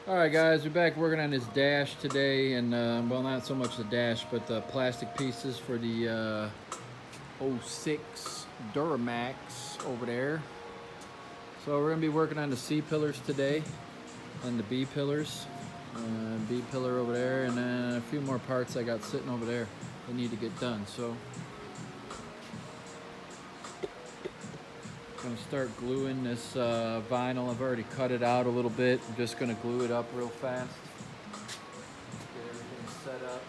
Alright guys, we're back working on this dash today, and well, not so much the dash, but the plastic pieces for the '06 Duramax over there. So we're going to be working on the C pillars today, and the B pillars. B pillar over there, and then a few more parts I got sitting over there that need to get done. So I'm going to start gluing this vinyl. I've already cut it out a little bit. I'm just going to glue it up real fast. Get everything set up.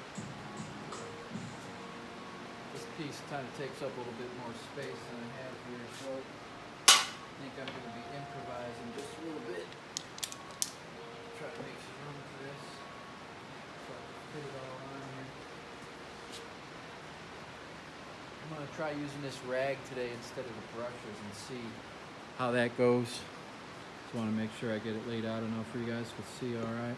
This piece kind of takes up a little bit more space than I have here, so I think I'm going to be improvising just a little bit. Try to make some room for this so I can fit it all on here. I'm going to try using this rag today instead of the brushes and see how that goes. Just want to make sure I get it laid out enough for you guys to see all right.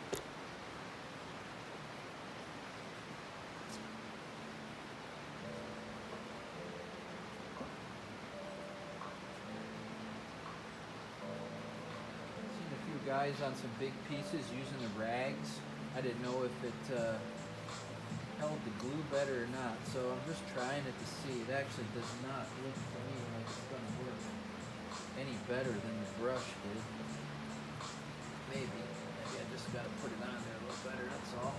Guys on some big pieces using the rags. I didn't know if it held the glue better or not, so I'm just trying it to see. It actually does not look to me like it's going to work any better than the brush did. Maybe I just got to put it on there a little better, that's all.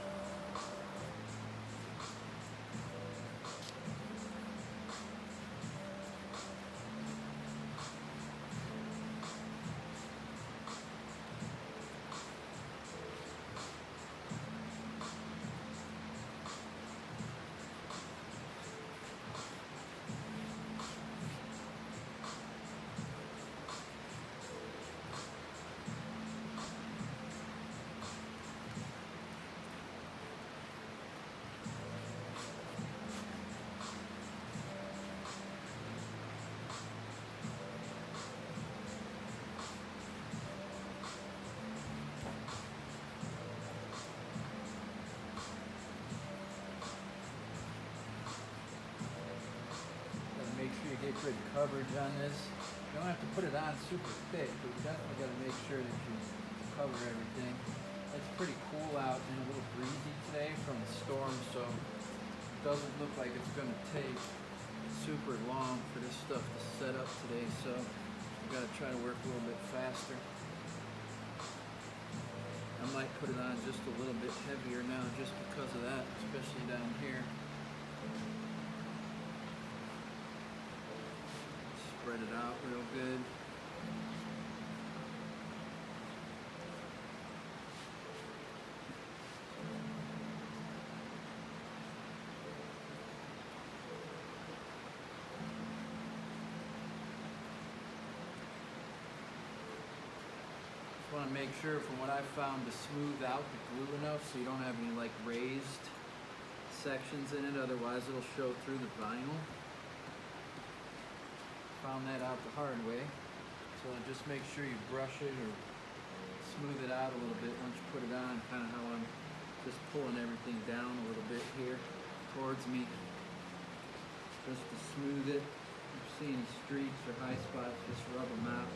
Make sure you get good coverage on this. You don't have to put it on super thick, but you definitely got to make sure that you cover everything. It's pretty cool out and a little breezy today from the storm, so it doesn't look like it's going to take super long for this stuff to set up today, so we got to try to work a little bit faster. I might put it on just a little bit heavier now just because of that, especially down here. Spread it out real good. Just want to make sure, from what I found, to smooth out the glue enough so you don't have any like raised sections in it, otherwise it'll show through the vinyl. Found that out the hard way. So just make sure you brush it or smooth it out a little bit once you put it on, kind of how I'm just pulling everything down a little bit here towards me, just to smooth it. If you see any streaks or high spots, just rub them out.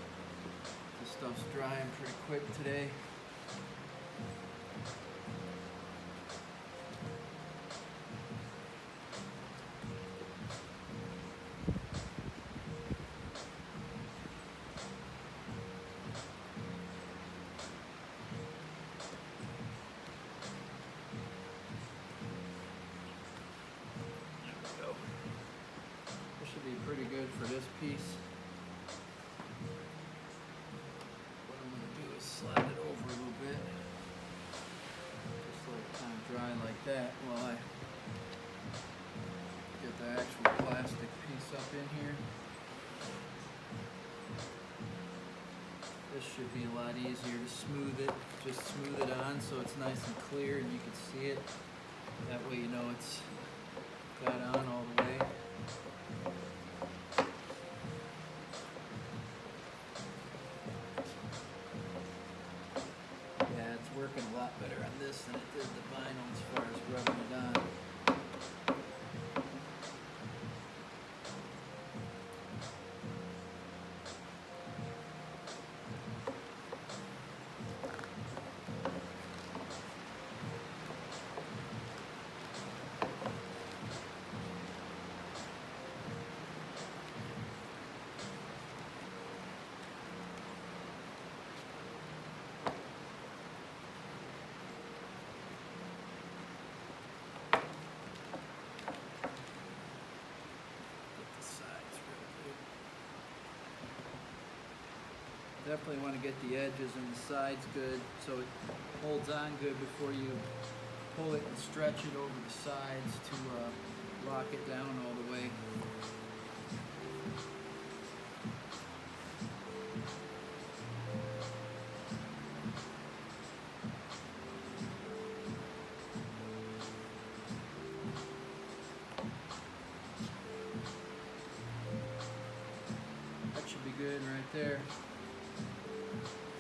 This stuff's drying pretty quick today. Be pretty good for this piece. What I'm going to do is slide it over a little bit, just let it kind of dry like that while I get the actual plastic piece up in here. This should be a lot easier to smooth it. Just smooth it on so it's nice and clear and you can see it. That way you know it's got on all the way. Working a lot better on this than it did the vinyl as far as rubbing it on. Definitely want to get the edges and the sides good so it holds on good before you pull it and stretch it over the sides to lock it down all the way. That should be good right there.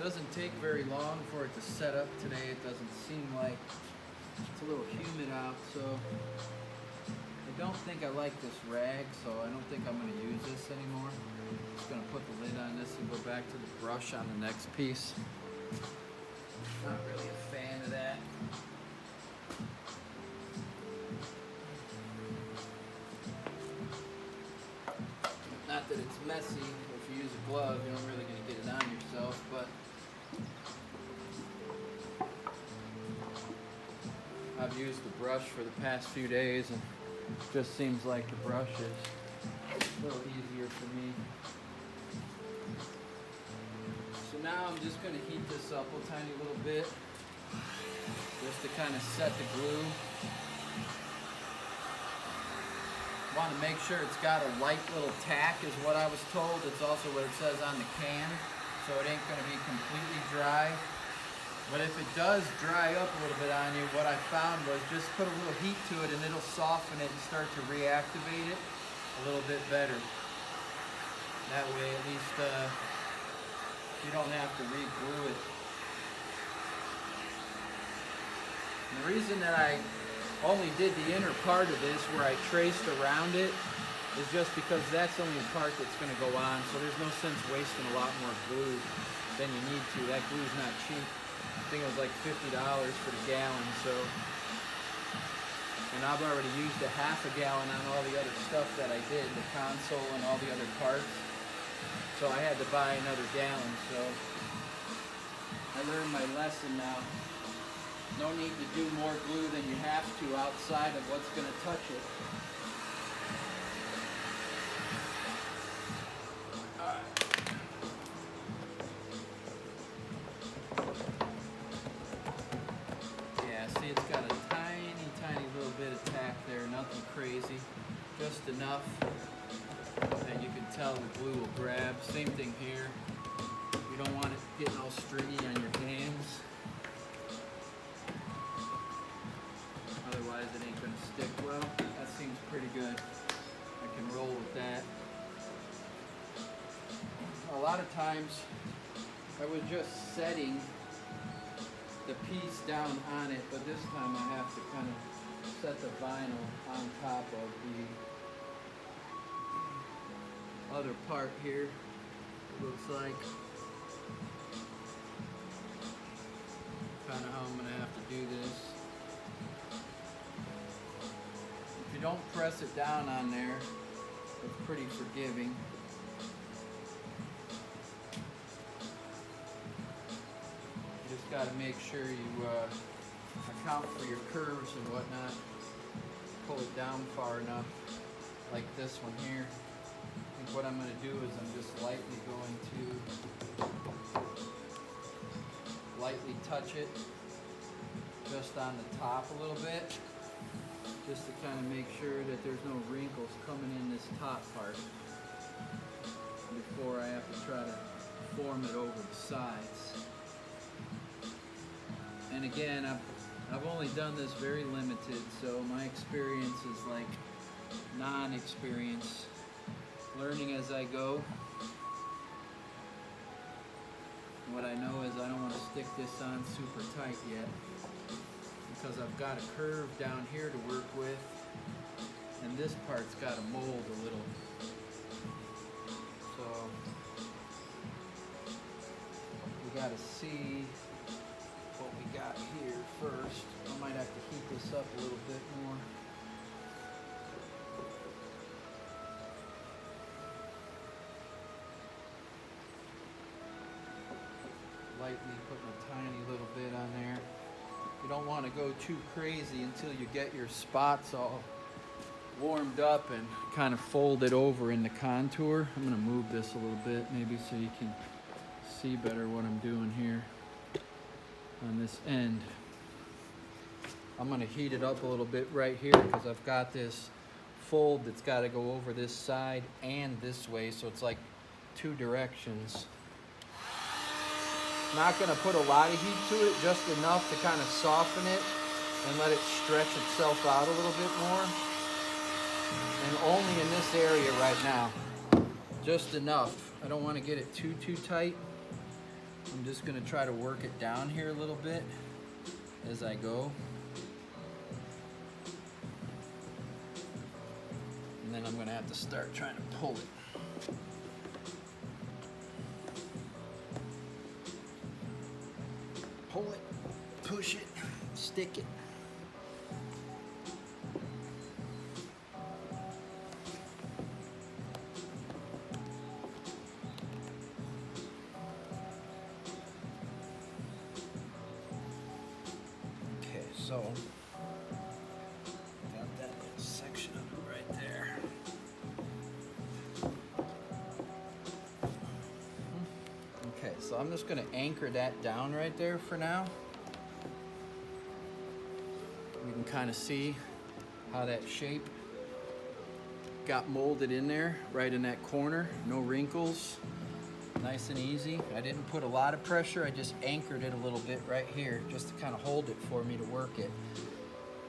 Doesn't take very long for it to set up today. It doesn't seem like it's a little humid out, so I don't think I like this rag, so I don't think I'm going to use this anymore. I'm just going to put the lid on this and go back to the brush on the next piece. Not really a fan of that. Not that it's messy. If you use a glove, you're not really going to get it on yourself, but I've used the brush for the past few days and it just seems like the brush is a little easier for me. So now I'm just going to heat this up a tiny little bit just to kind of set the glue. Want to make sure it's got a light little tack is what I was told. It's also what it says on the can, so it ain't going to be completely dry. But if it does dry up a little bit on you, what I found was just put a little heat to it and it'll soften it and start to reactivate it a little bit better. That way at least you don't have to re-glue it. And the reason that I only did the inner part of this where I traced around it is just because that's only the part that's going to go on, so there's no sense wasting a lot more glue than you need to. That glue's not cheap. I think it was like $50 for the gallon, so. And I've already used a half a gallon on all the other stuff that I did, the console and all the other parts. So I had to buy another gallon, so I learned my lesson now. No need to do more glue than you have to outside of what's going to touch it. See, it's got a tiny little bit of tack there, nothing crazy, just enough that you can tell the glue will grab. Same thing here. You don't want it getting all stringy on your hands. Otherwise it ain't going to stick well. That seems pretty good. I can roll with that. A lot of times I was just setting the piece down on it, but this time I have to kind of set the vinyl on top of the other part here. It looks like kind of how I'm going to have to do this. If you don't press it down on there, it's pretty forgiving. Got to make sure you account for your curves and whatnot. Pull it down far enough, like this one here. I think what I'm going to do is I'm just lightly going to lightly touch it just on the top a little bit, just to kind of make sure that there's no wrinkles coming in this top part before I have to try to form it over the sides. And again, I've only done this very limited, so my experience is like non-experience, learning as I go. What I know is I don't want to stick this on super tight yet, because I've got a curve down here to work with, and this part's got to mold a little. So we got to see what we got here first. I might have to heat this up a little bit more. Lightly putting a tiny little bit on there. You don't want to go too crazy until you get your spots all warmed up and kind of fold it over in the contour. I'm going to move this a little bit maybe so you can see better what I'm doing here on this end. I'm gonna heat it up a little bit right here because I've got this fold that's got to go over this side and this way, so it's like two directions. Not gonna put a lot of heat to it, just enough to kind of soften it and let it stretch itself out a little bit more. And only in this area right now, just enough. I don't want to get it too tight. I'm just gonna try to work it down here a little bit as I go. And then I'm gonna have to start trying to pull it. Pull it, push it, stick it. Okay, so got that little section of it right there. Okay, so I'm just going to anchor that down right there for now. You can kind of see how that shape got molded in there, right in that corner. No wrinkles, nice and easy. I didn't put a lot of pressure, I just anchored it a little bit right here just to kind of hold it for me to work it.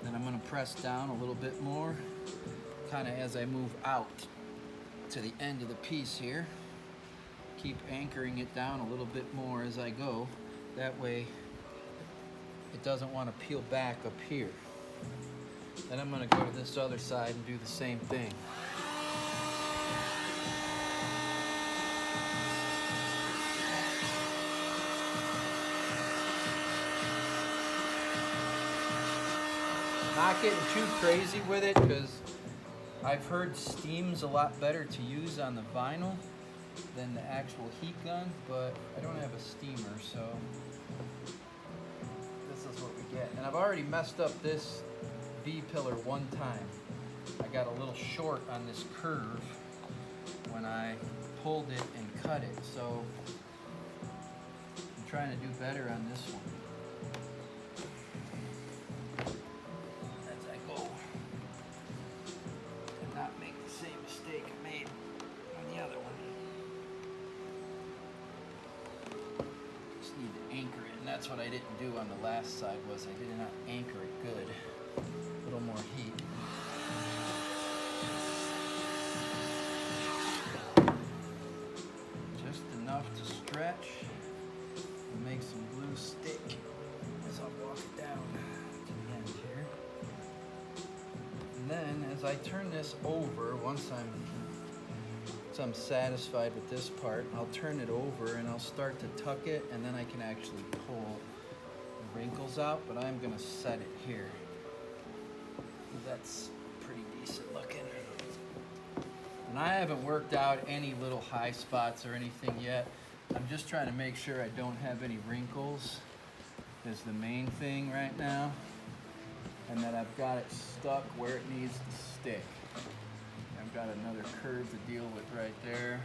Then I'm going to press down a little bit more, kind of as I move out to the end of the piece here. Keep anchoring it down a little bit more as I go. That way it doesn't want to peel back up here. Then I'm going to go to this other side and do the same thing. Not getting too crazy with it because I've heard steam's a lot better to use on the vinyl than the actual heat gun, but I don't have a steamer, so this is what we get. And I've already messed up this B-pillar one time. I got a little short on this curve when I pulled it and cut it, so I'm trying to do better on this one as I go and not make the same mistake I made on the other one. Need to anchor it, and that's what I didn't do on the last side, was I did not anchor it good. A little more heat. Just enough to stretch and make some glue stick as I walk it down to the end here. And then as I turn this over, once I'm satisfied with this part, I'll turn it over and I'll start to tuck it, and then I can actually pull the wrinkles out, but I'm going to set it here. That's pretty decent looking. And I haven't worked out any little high spots or anything yet. I'm just trying to make sure I don't have any wrinkles is the main thing right now, and that I've got it stuck where it needs to stick. I've got another curve to deal with right there.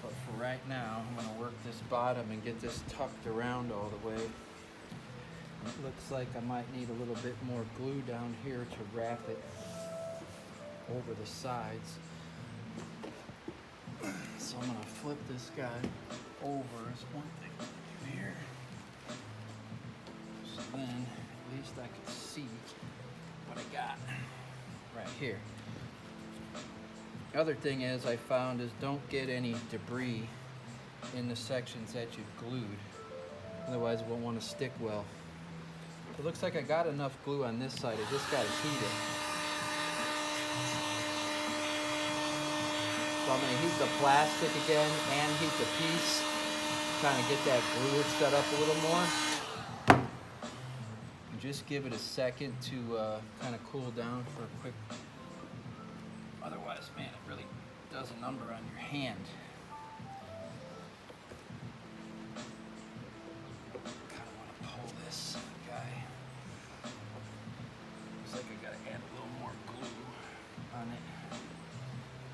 But for right now, I'm going to work this bottom and get this tucked around all the way. It looks like I might need a little bit more glue down here to wrap it over the sides. So I'm going to flip this guy over as one thing to do here. So then at least I can see what I got right here. The other thing is I found is don't get any debris in the sections that you've glued. Otherwise it won't want to stick well. It looks like I got enough glue on this side. I just got to heat it. So I'm going to heat the plastic again and heat the piece. Kind of get that glue set up a little more. And just give it a second to kind of cool down for a quick. Otherwise, man, it really does a number on your hand. Kind of want to pull this guy. Looks like I got to add a little more glue on it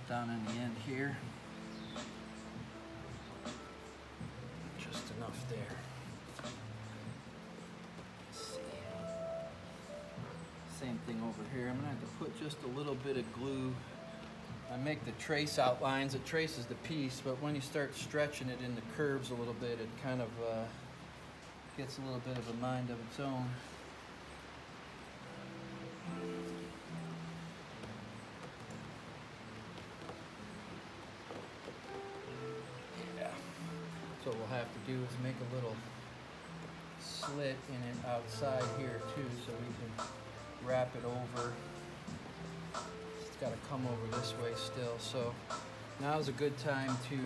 down in the end here. there. Let's see. Same thing over here. I'm gonna have to put just a little bit of glue. I make the trace outlines. It traces the piece, but when you start stretching it in the curves a little bit, it kind of gets a little bit of a mind of its own. Yeah. So what we'll have to do is make a little slit in it outside here too, so we can wrap it over. It's got to come over this way still. So now is a good time to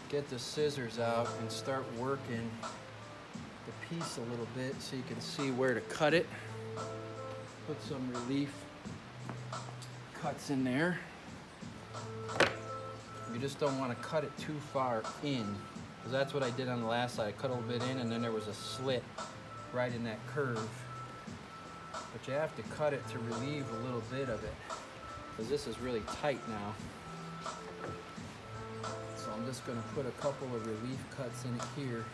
get the scissors out and start working the piece a little bit so you can see where to cut it. Put some relief cuts in there. You just don't want to cut it too far in, because that's what I did on the last side. I cut a little bit in and then there was a slit right in that curve. But you have to cut it to relieve a little bit of it, because this is really tight now. So I'm just going to put a couple of relief cuts in it here.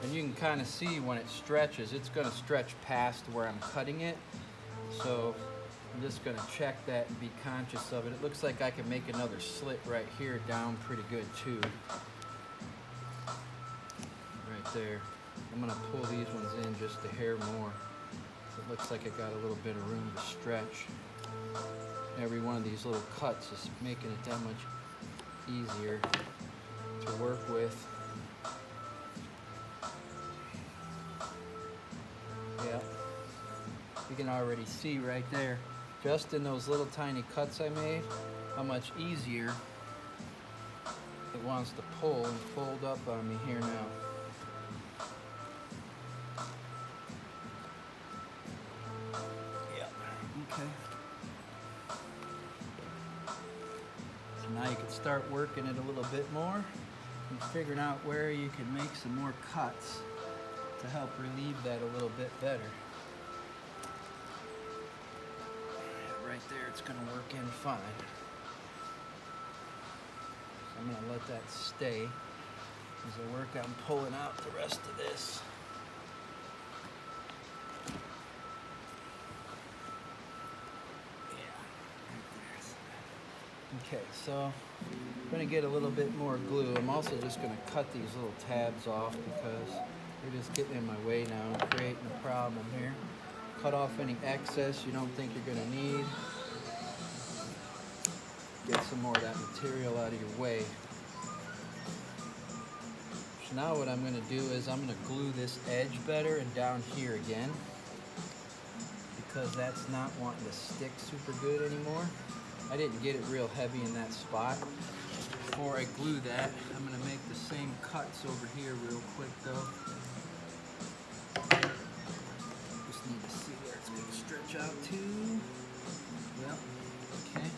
And you can kind of see when it stretches, it's going to stretch past where I'm cutting it. So I'm just going to check that and be conscious of it. It looks like I can make another slit right here down pretty good too. Right there. I'm going to pull these ones in just a hair more. So it looks like I got a little bit of room to stretch. Every one of these little cuts is making it that much easier to work with. Yeah, you can already see right there, just in those little tiny cuts I made, how much easier it wants to pull and fold up on me here now. Okay. So now you can start working it a little bit more and figuring out where you can make some more cuts to help relieve that a little bit better. Right there, it's going to work in fine. So I'm going to let that stay as I work on pulling out the rest of this. Okay, so I'm going to get a little bit more glue. I'm also just going to cut these little tabs off because they're just getting in my way now and creating a problem here. Cut off any excess you don't think you're going to need. Get some more of that material out of your way. So now what I'm going to do is I'm going to glue this edge better and down here again, because that's not wanting to stick super good anymore. I didn't get it real heavy in that spot. Before I glue that, I'm going to make the same cuts over here real quick though. Just need to see where it's going to stretch out to. Yep, okay.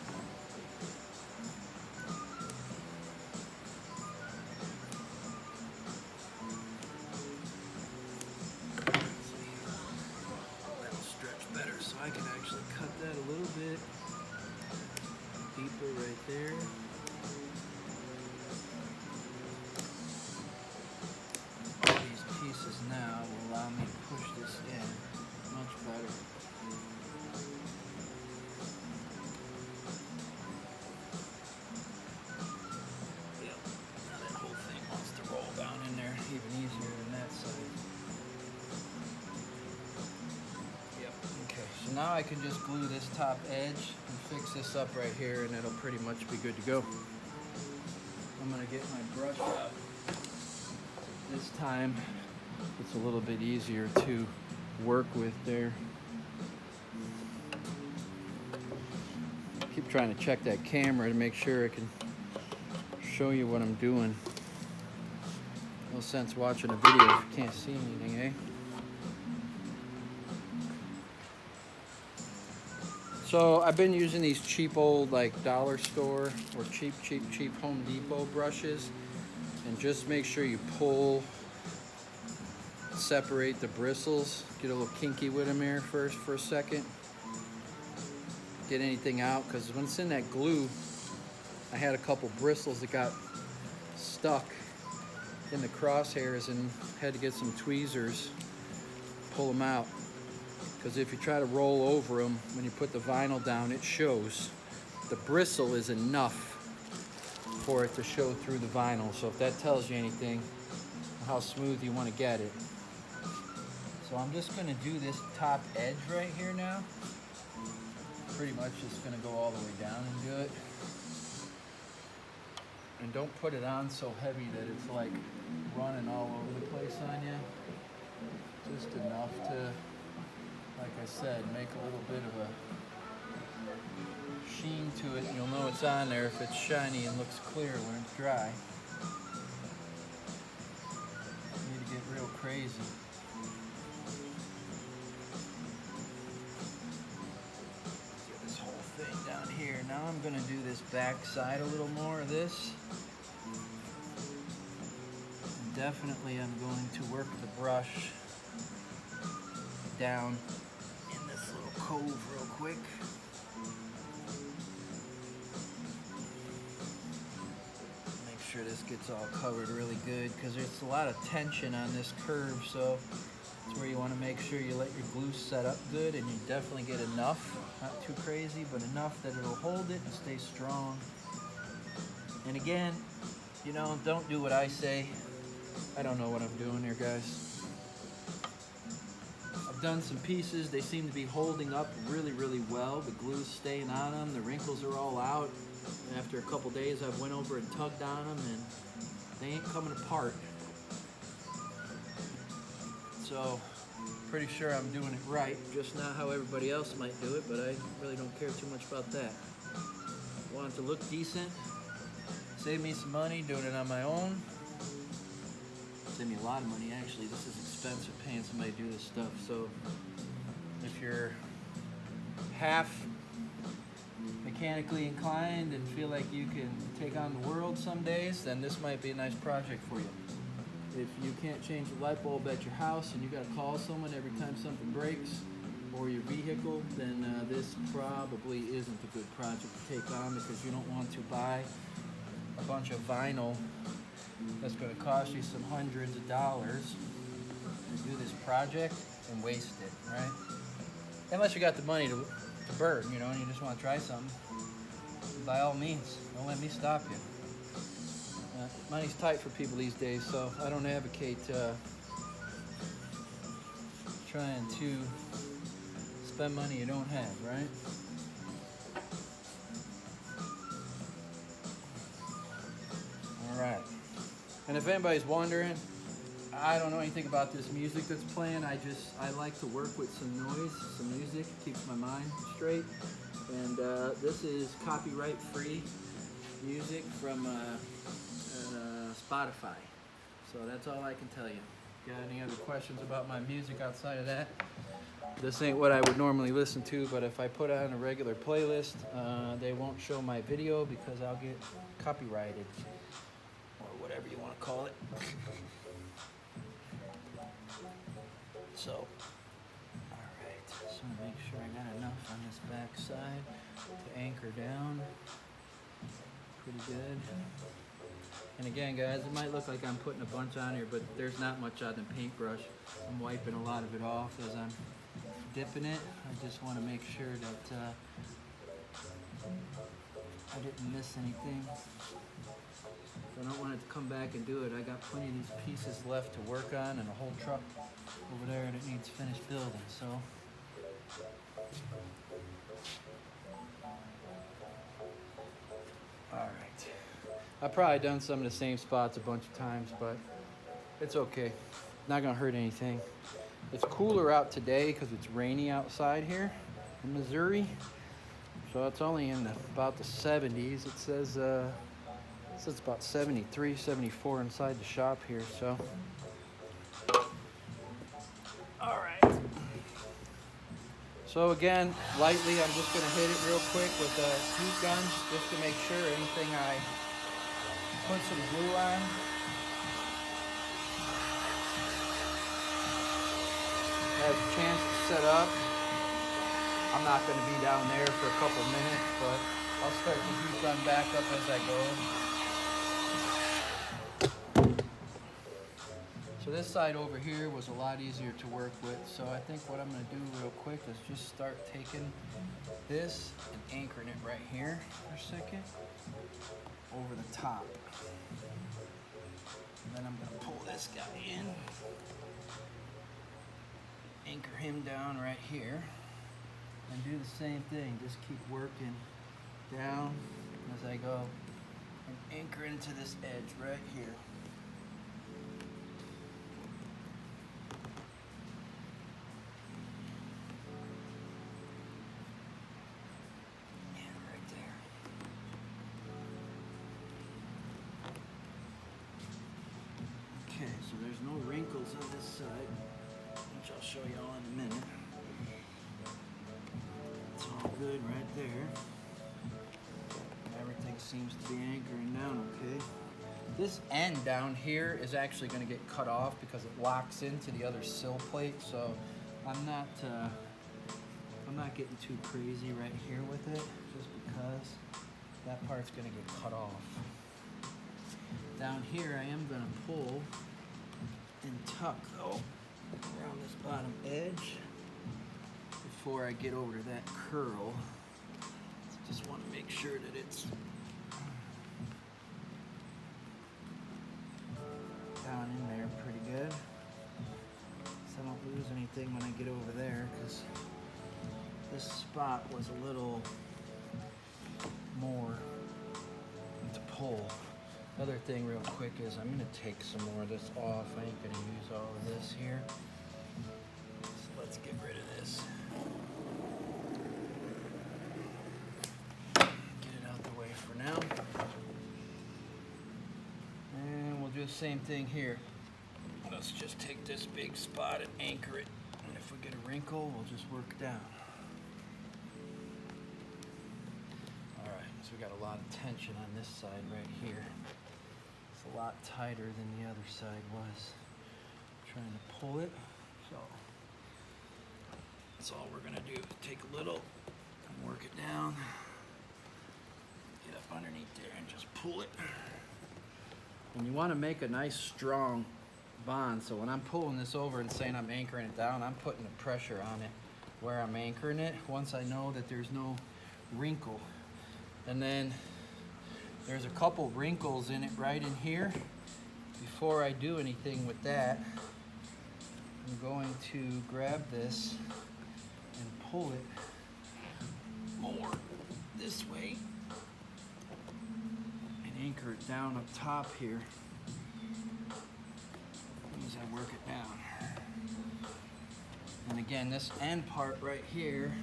That'll stretch better, so I can actually cut that a little bit deeper right there. All these pieces now will allow me to push this in much better. Yep, now that whole thing wants to roll down in there even easier than that side. Yep, okay, so now I can just glue this top edge and fix this up right here, and it'll pretty much be good to go. I'm gonna get my brush out. This time it's a little bit easier to work with there. Keep trying to check that camera to make sure I can show you what I'm doing. No sense watching a video if you can't see anything, eh? So I've been using these cheap old like dollar store or cheap Home Depot brushes, and just make sure you pull, separate the bristles. Get a little kinky with them here first for a second. get anything out, because when it's in that glue, I had a couple bristles that got stuck in the crosshairs and had to get some tweezers, pull them out. Because if you try to roll over them when you put the vinyl down, it shows. The bristle is enough for it to show through the vinyl. So if that tells you anything, how smooth you want to get it. So I'm just going to do this top edge right here now. Pretty much just going to go all the way down and do it. And don't put it on so heavy that it's like running all over the place on you. Just enough to, like I said, make a little bit of a sheen to it. You'll know it's on there if it's shiny and looks clear when it's dry. You need to get real crazy. Get this whole thing down here. Now I'm going to do this back side a little more of this. And definitely I'm going to work the brush down in this little cove real quick. Make sure this gets all covered really good, because there's a lot of tension on this curve, so it's where you want to make sure you let your glue set up good, and you definitely get enough, not too crazy, but enough that it'll hold it and stay strong. And again, you know, don't do what I say. I don't know what I'm doing here, guys. I've done some pieces, they seem to be holding up really, really well. The glue's staying on them, the wrinkles are all out. After a couple days, I've went over and tugged on them, and they ain't coming apart. So, pretty sure I'm doing it right, just not how everybody else might do it, but I really don't care too much about that. I want it to look decent, save me some money doing it on my own. Save me a lot of money, actually. This is expensive paying somebody to do this stuff. So if you're half mechanically inclined and feel like you can take on the world some days, then this might be a nice project for you. If you can't change the light bulb at your house and you got to call someone every time something breaks, or your vehicle, then this probably isn't a good project to take on, because you don't want to buy a bunch of vinyl that's going to cost you some hundreds of dollars to do this project and waste it, right? Unless you got the money to burn, you know, and you just want to try something. By all means, don't let me stop you. Money's tight for people these days, so I don't advocate trying to spend money you don't have, right? All right. And if anybody's wondering, I don't know anything about this music that's playing. I like to work with some noise, some music, keeps my mind straight. And this is copyright-free music from Spotify. So that's all I can tell you. Got any other questions about my music outside of that? This ain't what I would normally listen to, but if I put on a regular playlist, they won't show my video because I'll get copyrighted. Or whatever you want to call it. So, alright, so make sure I got enough on this back side to anchor down. Pretty good. And again, guys, it might look like I'm putting a bunch on here, but there's not much on the paintbrush. I'm wiping a lot of it off as I'm dipping it. I just want to make sure that I didn't miss anything. I don't want it to come back and do it. I got plenty of these pieces left to work on and a whole truck over there that needs finished building, so. All right. I've probably done some of the same spots a bunch of times, but it's okay. Not gonna hurt anything. It's cooler out today because it's rainy outside here in Missouri. So it's only in about the 70s. It says it's about 73, 74 inside the shop here, so. All right. So again, lightly, I'm just gonna hit it real quick with a heat gun just to make sure anything I put some glue on has a chance to set up. I'm not going to be down there for a couple minutes, but I'll start the heat gun back up as I go. So this side over here was a lot easier to work with. So I think what I'm going to do real quick is just start taking this and anchoring it right here for a second over the top. And then I'm going to pull this guy in, anchor him down right here, and do the same thing. Just keep working down as I go and anchor into this edge right here. Yeah, right there. Okay, so there's no wrinkles on this side, which I'll show you all in a minute. It's all good right there. Everything seems to be anchoring down okay. This end down here is actually going to get cut off because it locks into the other sill plate, so I'm not getting too crazy right here with it, just because that part's going to get cut off. Down here I am going to pull and tuck though around this bottom edge before I get over to that curl. Just want to make sure that it's down in there pretty good, so I don't lose anything when I get over there, because this spot was a little more to pull. Other thing real quick is I'm going to take some more of this off. I ain't going to use all of this here. So let's get rid of this. Get it out the way for now. And we'll do the same thing here. Let's just take this big spot and anchor it. And if we get a wrinkle, we'll just work down. Alright, so we got a lot of tension on this side right here. A lot tighter than the other side was. Trying to pull it, so that's all we're gonna do. Take a little and work it down. Get up underneath there and just pull it. And you want to make a nice strong bond. So when I'm pulling this over and saying I'm anchoring it down, I'm putting the pressure on it where I'm anchoring it. Once I know that there's no wrinkle, and then there's a couple wrinkles in it right in here. Before I do anything with that, I'm going to grab this and pull it more this way and anchor it down up top here as I work it down. And again, this end part right here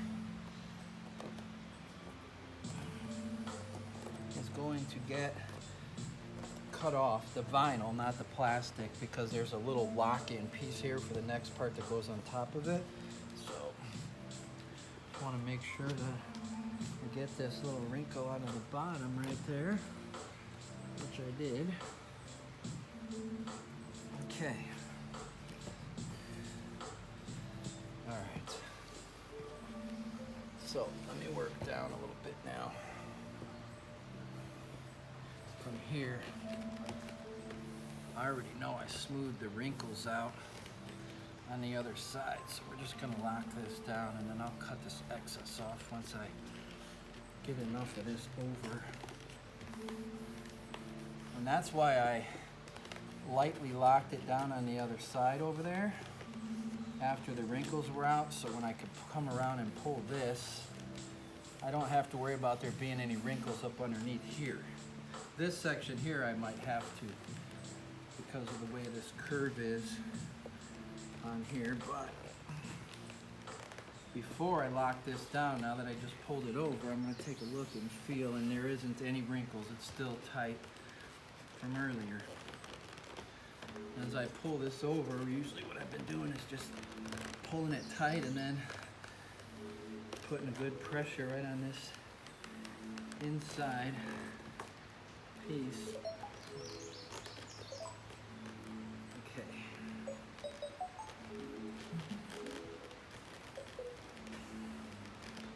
going to get cut off, the vinyl, not the plastic, because there's a little lock-in piece here for the next part that goes on top of it. So I want to make sure that I get this little wrinkle out of the bottom right there, which I did. Okay. All right. So let me work down a little bit now. From here, I already know I smoothed the wrinkles out on the other side, so we're just going to lock this down, and then I'll cut this excess off once I get enough of this over. And that's why I lightly locked it down on the other side over there after the wrinkles were out, so when I could come around and pull this, I don't have to worry about there being any wrinkles up underneath here. This section here I might have to, because of the way this curve is on here, but before I lock this down, now that I just pulled it over, I'm going to take a look and feel, and there isn't any wrinkles. It's still tight from earlier. As I pull this over, usually what I've been doing is just pulling it tight and then putting a good pressure right on this inside piece. Okay.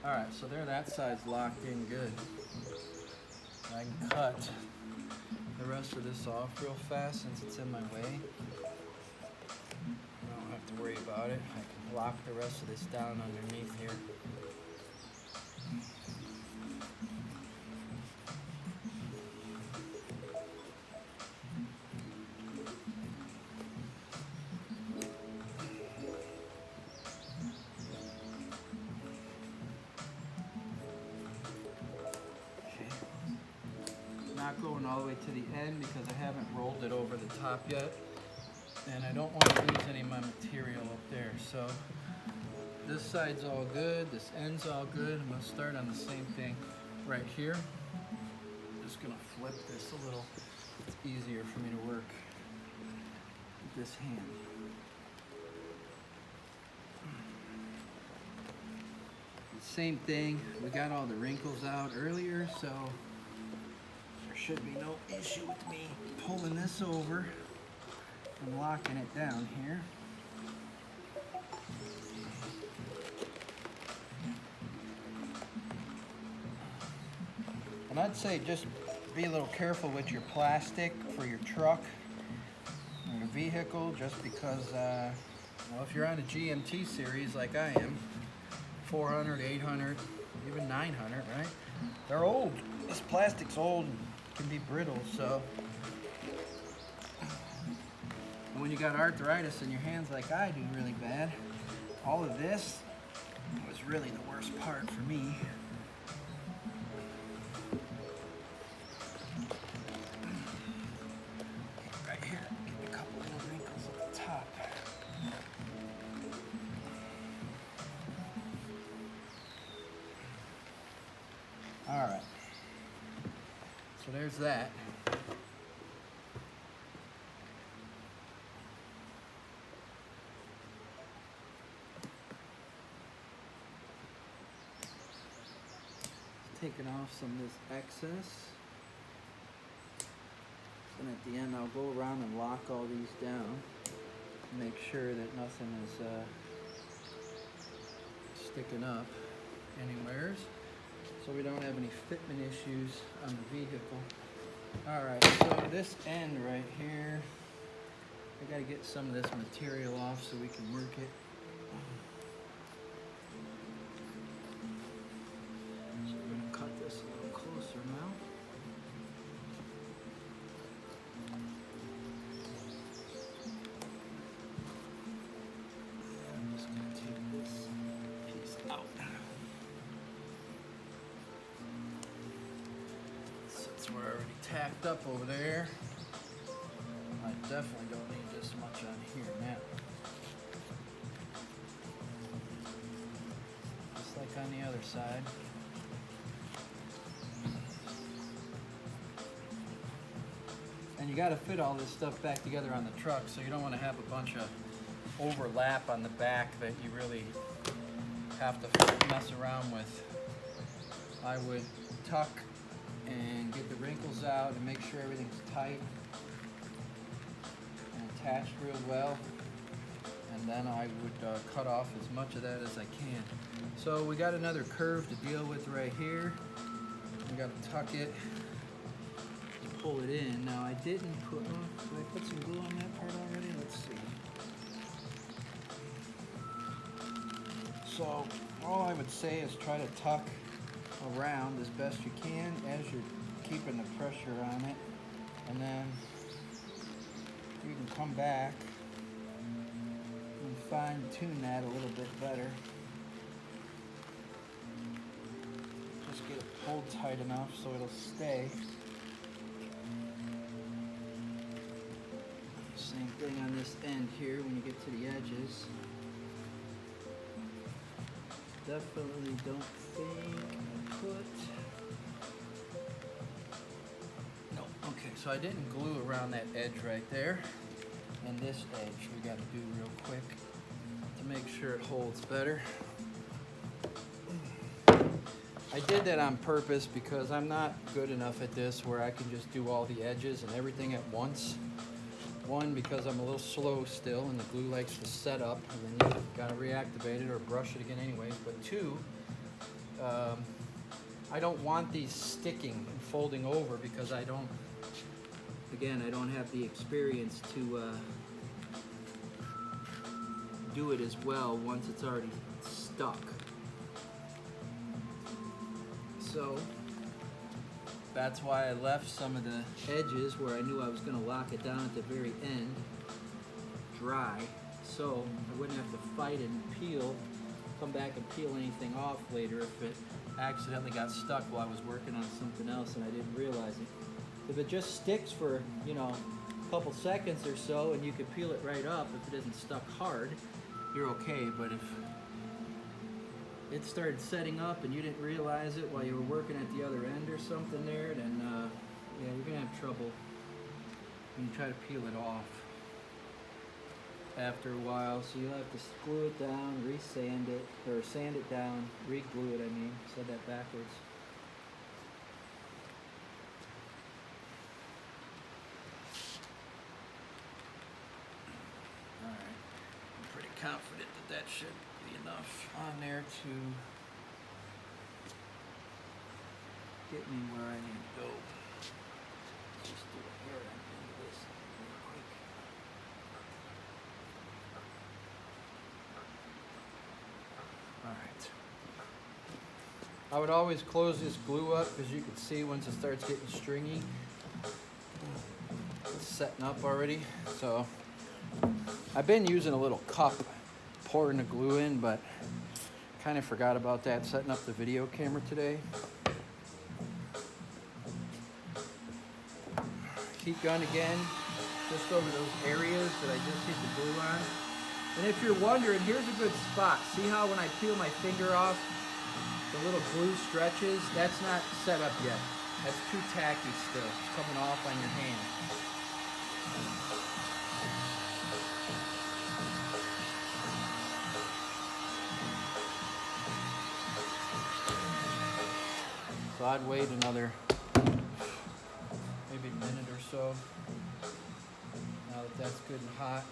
Alright, so there that side's locked in good. I can cut the rest of this off real fast since it's in my way. I don't have to worry about it. I can lock the rest of this down underneath here. Not going all the way to the end because I haven't rolled it over the top yet, and I don't want to lose any of my material up there. So this side's all good, this end's all good. I'm going to start on the same thing right here. I'm just going to flip this a little. It's easier for me to work with this hand. Same thing, we got all the wrinkles out earlier, so should be no issue with me pulling this over and locking it down here. And I'd say just be a little careful with your plastic for your truck or your vehicle, just because well, if you're on a GMT series like I am, 400, 800, even 900, right? They're old. This plastic's old and can be brittle, so when you got arthritis in your hands like I do really bad, all of this was really the worst part for me. Right here, get a couple little wrinkles at the top. All right. So there's that. Taking off some of this excess. And at the end I'll go around and lock all these down. Make sure that nothing is sticking up anywheres, so we don't have any fitment issues on the vehicle. Alright, so this end right here, I gotta get some of this material off so we can work it. So we're gonna cut this a little closer now. I'm just gonna take this piece out. Since we're already tacked up over there, I definitely don't need this much on here now. Just like on the other side. And you got to fit all this stuff back together on the truck, so you don't want to have a bunch of overlap on the back that you really have to mess around with. I would tuck and get the wrinkles out and make sure everything's tight and attached real well, and then I would cut off as much of that as I can. So we got another curve to deal with right here. We got to tuck it to pull it in. Now I didn't put, did I put some glue on that part already? Let's see. So all I would say is try to tuck around as best you can as you're keeping the pressure on it, and then you can come back and fine-tune that a little bit better. Just get it pulled tight enough so it'll stay. Same thing on this end here when you get to the edges. Definitely don't think I put... No, okay, so I didn't glue around that edge right there. And this edge we got to do real quick to make sure it holds better. I did that on purpose because I'm not good enough at this where I can just do all the edges and everything at once. One, because I'm a little slow still and the glue likes to set up, and then you gotta reactivate it or brush it again anyways. But two, I don't want these sticking and folding over because I don't have the experience to do it as well once it's already stuck. So that's why I left some of the edges where I knew I was going to lock it down at the very end dry, so I wouldn't have to fight and come back and peel anything off later if it accidentally got stuck while I was working on something else and I didn't realize it. If it just sticks for, you know, a couple seconds or so and you could peel it right up if it isn't stuck hard, you're okay. But if it started setting up and you didn't realize it while you were working at the other end or something there, then yeah, you're gonna have trouble when you try to peel it off after a while. So you'll have to glue it down, re-sand it, or sand it down, re-glue it, I mean. Said that backwards. Alright, I'm pretty confident that that should be enough on there to get me where I need to go. Let's just do a hair end into this real quick. Alright. I would always close this glue up because you can see once it starts getting stringy, it's setting up already. So I've been using a little cup pouring the glue in, but kind of forgot about that setting up the video camera today. Heat gun again, just over those areas that I just hit the glue on. And if you're wondering, here's a good spot. See how when I peel my finger off, the little glue stretches? That's not set up yet. That's too tacky still. It's coming off on your hand. So I'd wait another maybe a minute or so. Now that that's good and hot.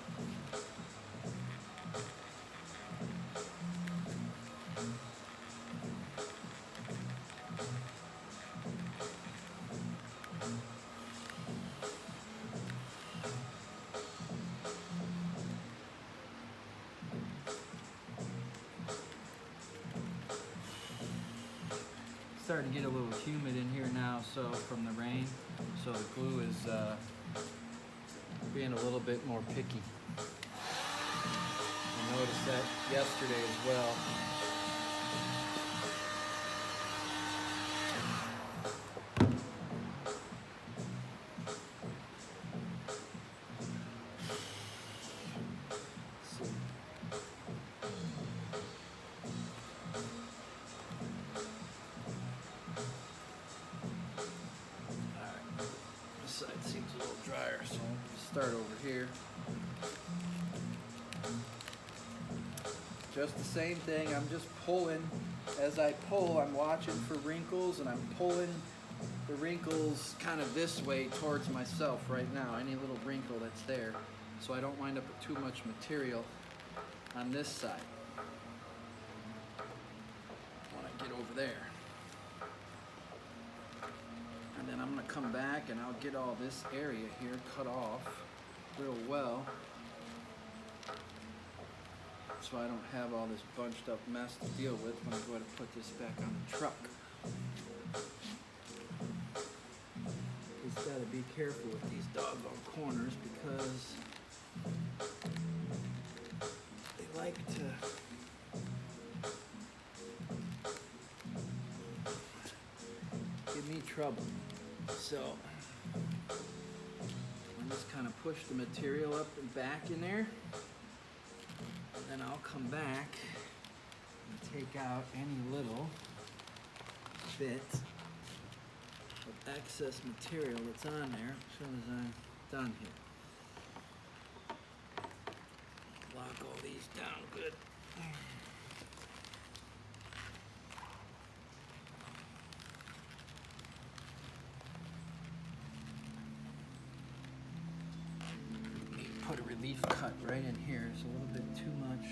Starting to get a little humid in here now, so from the rain, so the glue is being a little bit more picky. I noticed that yesterday as well. Side seems a little drier, so I'll start over here. Just the same thing, I'm just pulling. As I pull, I'm watching for wrinkles, and I'm pulling the wrinkles kind of this way towards myself right now, any little wrinkle that's there, so I don't wind up with too much material on this side when I get over there. And then I'm going to come back and I'll get all this area here cut off real well, so I don't have all this bunched up mess to deal with when I go to put this back on the truck. Just got to be careful with these doggone corners because they like to give me trouble. So I'm just kind of push the material up and back in there, and then I'll come back and take out any little bit of excess material that's on there as soon as I'm done here. Lock all these down good. Put a relief cut right in here. It's a little bit too much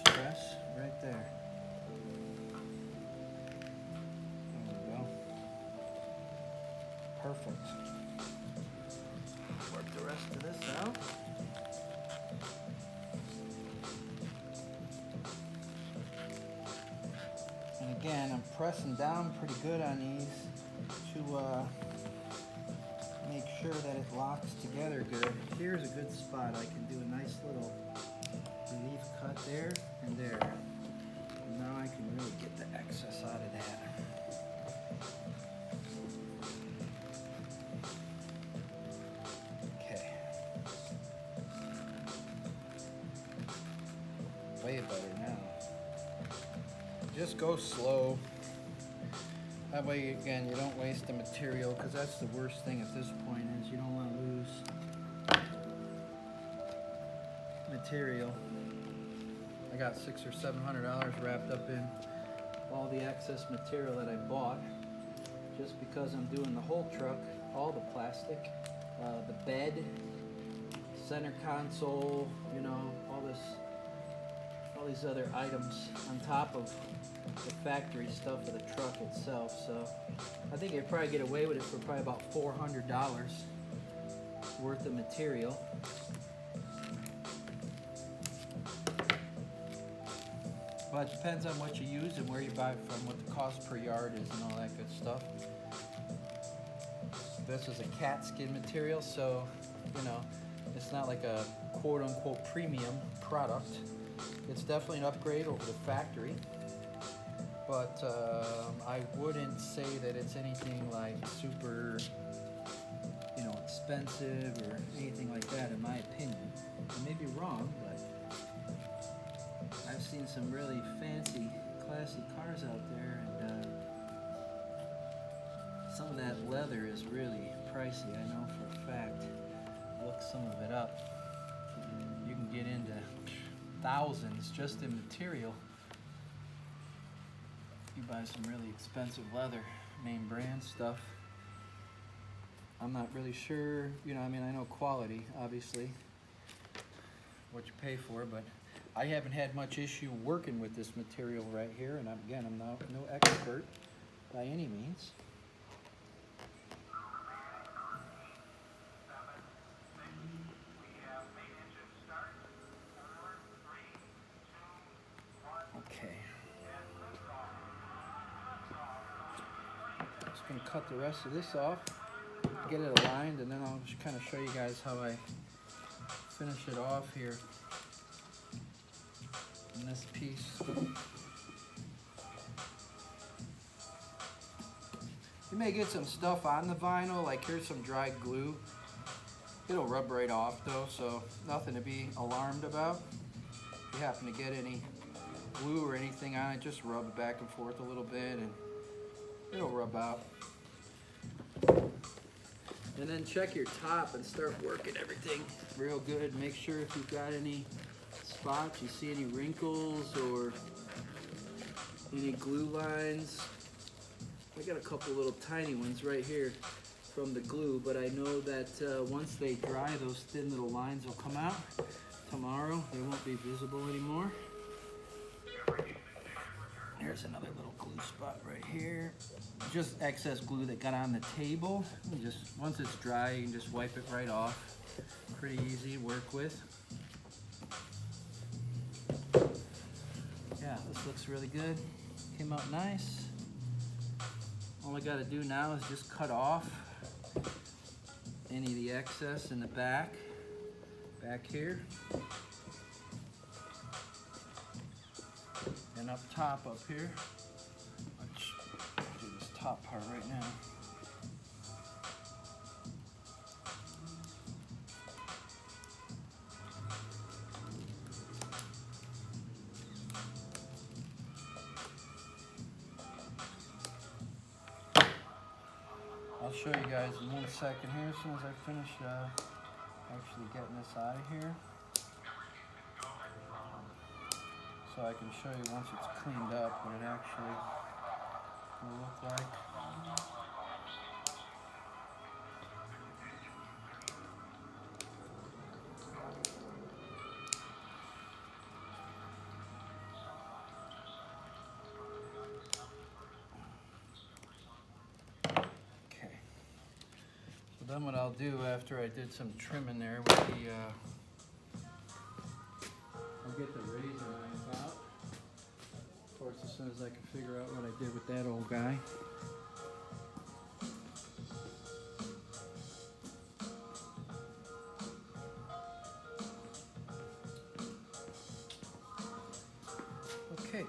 stress right there. perfect. Work the rest of this out. And again, I'm pressing down pretty good on these to make sure that it locks together good. Here's a good spot. I can do a nice little relief cut there and there. And now I can really get the excess out of that. Okay. Way better now. Just go slow. That way, again, you don't waste the material, because that's the worst thing at this point is you don't want to lose material. I got $600 or $700 wrapped up in all the excess material that I bought, just because I'm doing the whole truck, all the plastic, the bed, center console, you know, all these other items on top of the factory stuff of the truck itself. So I think you'd probably get away with it for probably about $400 worth of material. But it depends on what you use and where you buy it from, what the cost per yard is and all that good stuff. This is a cat skin material, so you know, it's not like a quote-unquote premium product. It's definitely an upgrade over the factory, but I wouldn't say that it's anything like super, you know, expensive or anything like that, in my opinion. I may be wrong, but I've seen some really fancy, classy cars out there, and some of that leather is really pricey. I know for a fact. Look some of it up. You can get into thousands just in material. You buy some really expensive leather, name brand stuff. I'm not really sure, you know, I mean, I know quality, obviously, what you pay for, but I haven't had much issue working with this material right here, and again, I'm no expert by any means. Okay. Just gonna cut the rest of this off, get it aligned, and then I'll just kind of show you guys how I finish it off here in this piece. You may get some stuff on the vinyl, like here's some dry glue. It'll rub right off though, so nothing to be alarmed about. If you happen to get any glue or anything on it, just rub it back and forth a little bit and it'll rub out. And then check your top and start working everything real good. Make sure if you've got any spots, you see any wrinkles or any glue lines. I got a couple little tiny ones right here from the glue, but I know that once they dry, those thin little lines will come out. Tomorrow, they won't be visible anymore. Here's another little glue spot right here. Just excess glue that got on the table. And just once it's dry, you can just wipe it right off. Pretty easy to work with. Yeah, this looks really good. Came out nice. All I gotta do now is just cut off any of the excess in the back here. And up top up here. Let's do this top part right now. I'll show you guys in 1 second here as soon as I finish actually getting this out of here. So I can show you once it's cleaned up what it actually will look like. Okay. Then what I'll do after I did some trimming there with the, I'll get the razor knife out. Of course, as soon as I can figure out what I did with that old guy. Okay.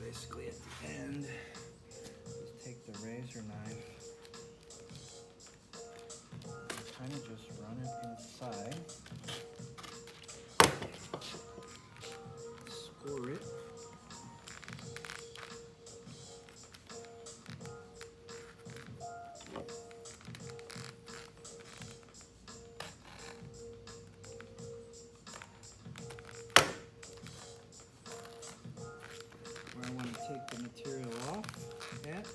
Basically at the end, just take the razor knife and kind of just run it inside, score it. Where I want to take the material off at.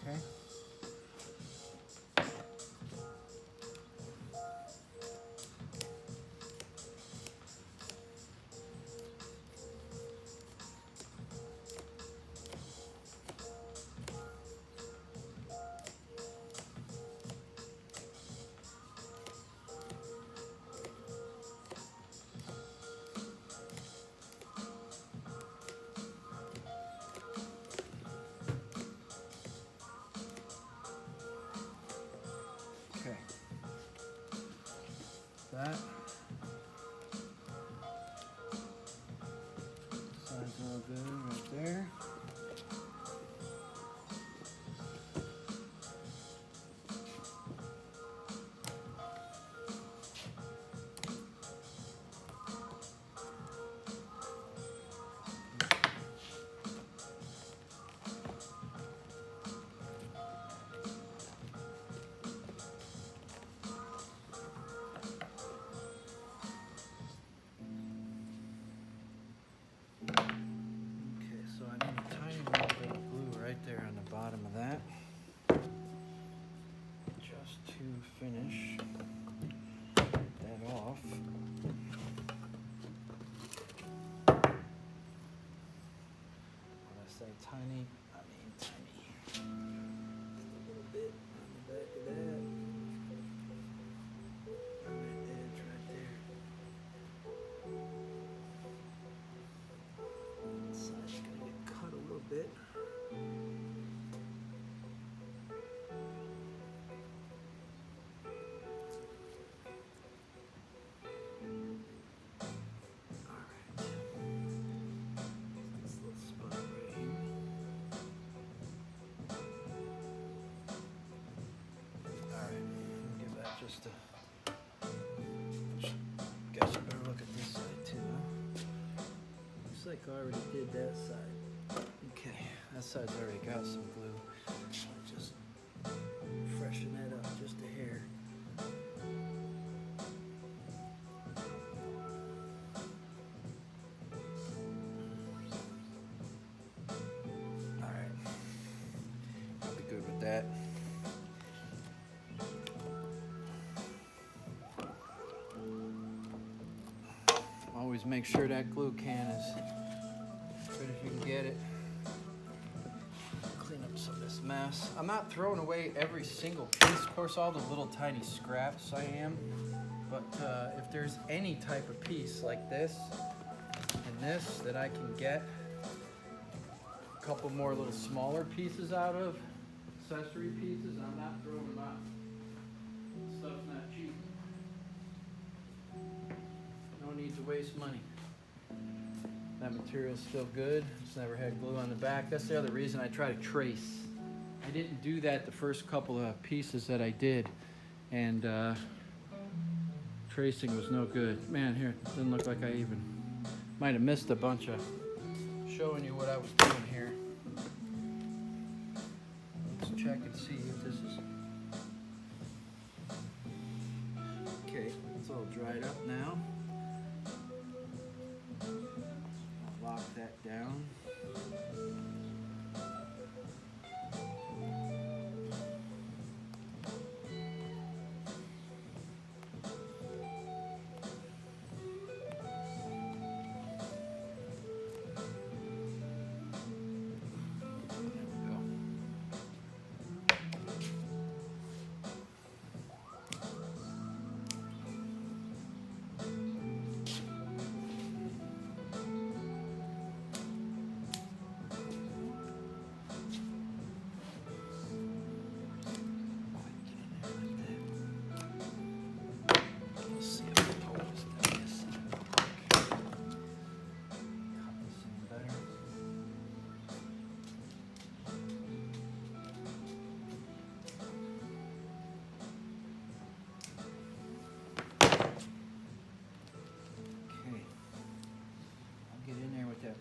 Okay. Okay. That side's all good right there. There on the bottom of that, just to finish that off. When I say tiny, I mean tiny. Just a little bit on the back of that. That edge right there. That side's gonna get cut a little bit. Just to, guess I better look at this side too. Looks like I already did that side. Okay, that side's already got some glue. I'll just freshen that up just a hair. Alright, I'll be good with that. Always make sure that glue can is as good as you can get it. Clean mess. I'm not throwing away every single piece. Of course, all the little tiny scraps I am. But if there's any type of piece like this and this that I can get a couple more little smaller pieces out of, accessory pieces, I'm not throwing them out. Stuff's not cheap. No need to waste money. That material's still good. It's never had glue on the back. That's the other reason I try to trace. I didn't do that the first couple of pieces that I did, and tracing was no good. Man, here, it doesn't look like I even might have missed a bunch of showing you what I was doing here. Let's check and see if this is okay. It's all dried up now. I'll lock that down.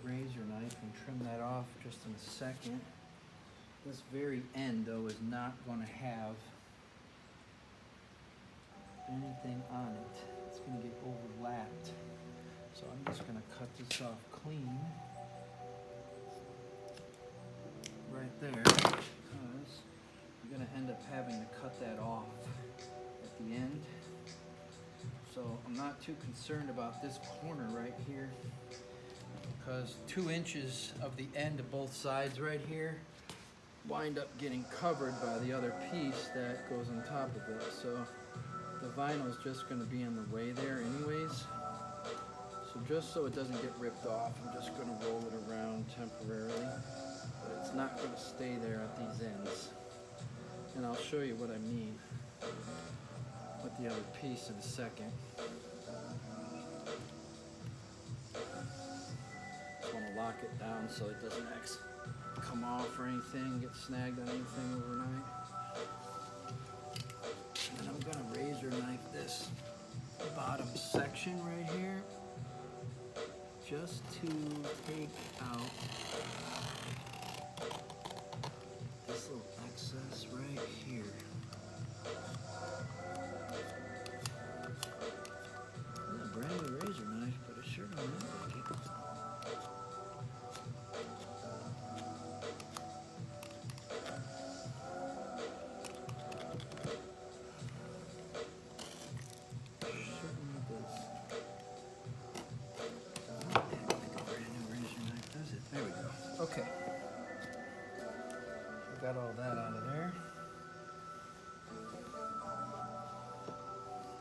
Razor knife and trim that off just in a second. This very end though is not going to have anything on it. It's going to get overlapped. So I'm just going to cut this off clean right there, because I'm going to end up having to cut that off at the end. So I'm not too concerned about this corner right here, because 2 inches of the end of both sides right here wind up getting covered by the other piece that goes on top of it. So the vinyl is just going to be in the way there anyways. So just so it doesn't get ripped off, I'm just going to roll it around temporarily. But it's not going to stay there at these ends. And I'll show you what I mean with the other piece in a second. Lock it down so it doesn't come off or anything, get snagged on anything overnight. And I'm going to razor knife this bottom section right here just to take out this little excess right here. It's a brand new razor knife, but it sure don't look like it. Okay, I got all that out of there.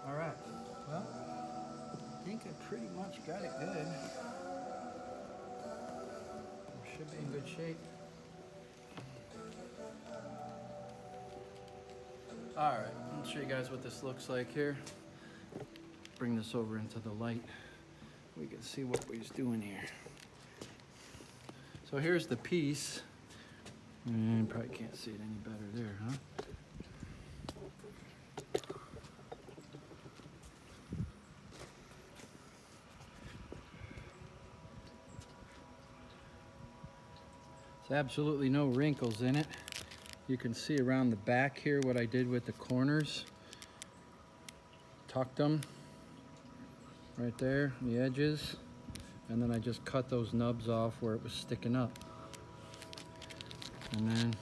All right, well, I think I pretty much got it good. Should be in good shape. All right, I'll show you guys what this looks like here. Bring this over into the light. We can see what we're doing here. So here's the piece. You probably can't see it any better there, huh? There's absolutely no wrinkles in it. You can see around the back here what I did with the corners. Tucked them right there, the edges. And then I just cut those nubs off where it was sticking up. And then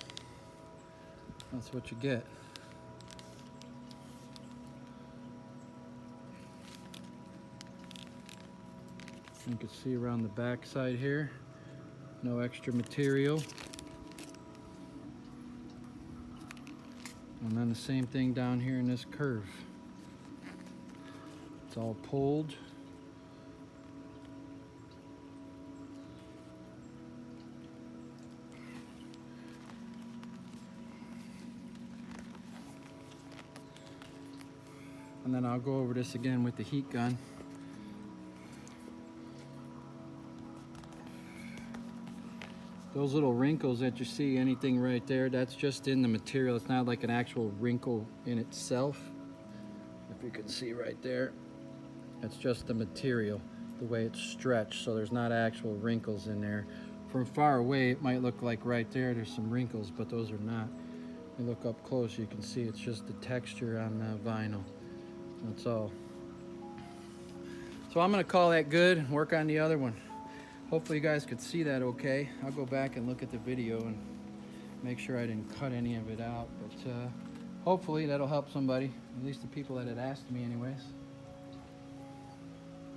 that's what you get. You can see around the back side here, no extra material. And then the same thing down here in this curve. It's all pulled. And then I'll go over this again with the heat gun. Those little wrinkles that you see, anything right there, that's just in the material. It's not like an actual wrinkle in itself. If you can see right there, that's just the material, the way it's stretched, so there's not actual wrinkles in there. From far away, it might look like right there's some wrinkles, but those are not. You look up close, you can see it's just the texture on the vinyl. That's all. So I'm gonna call that good and work on the other one. Hopefully you guys could see that okay. I'll go back and look at the video and make sure I didn't cut any of it out, but hopefully that'll help somebody, at least the people that had asked me anyways.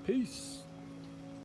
Peace.